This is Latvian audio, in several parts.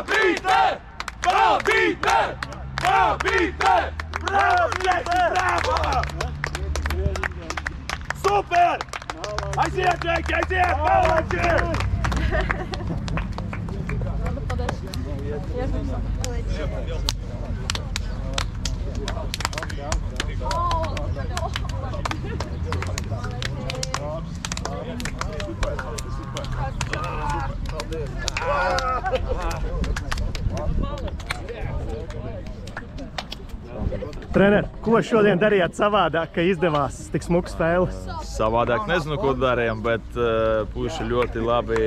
Bābīte! Bābīte! Bābīte! Bravo, Džeki, bravo! Super! Aiziet, Džeki, aiziet! Paldies! Trener, ko šodien darījāt savādāk, ka izdevās tik smuka spēle? Savādāk nezinu, ko darījām, bet puiši ļoti labi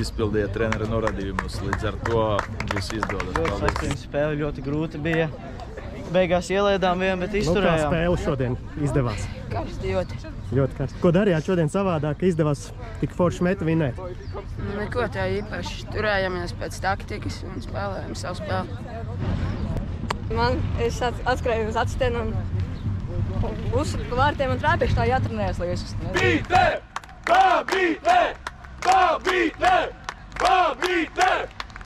izpildīja trenera norādījumus. Līdz ar to viss izdodas. Ļoti spēle ļoti grūti bija. Beigās ielaidām vienu, bet izturējām. Kā spēle šodien izdevās? Karsti ļoti. Ļoti karsti. Ko darījāt šodien savādāk, ka izdevās tik forši meta vinēt? Neko tā īpaši. Turējāmies pēc taktikas un spēlējām savu spēli. Es atskrēju uz atstienu un uzsaka vārtiem un trāpieši tā jātrenējas, lai es uzstāju. Bābīte! Bābīte! Bābīte! Bābīte!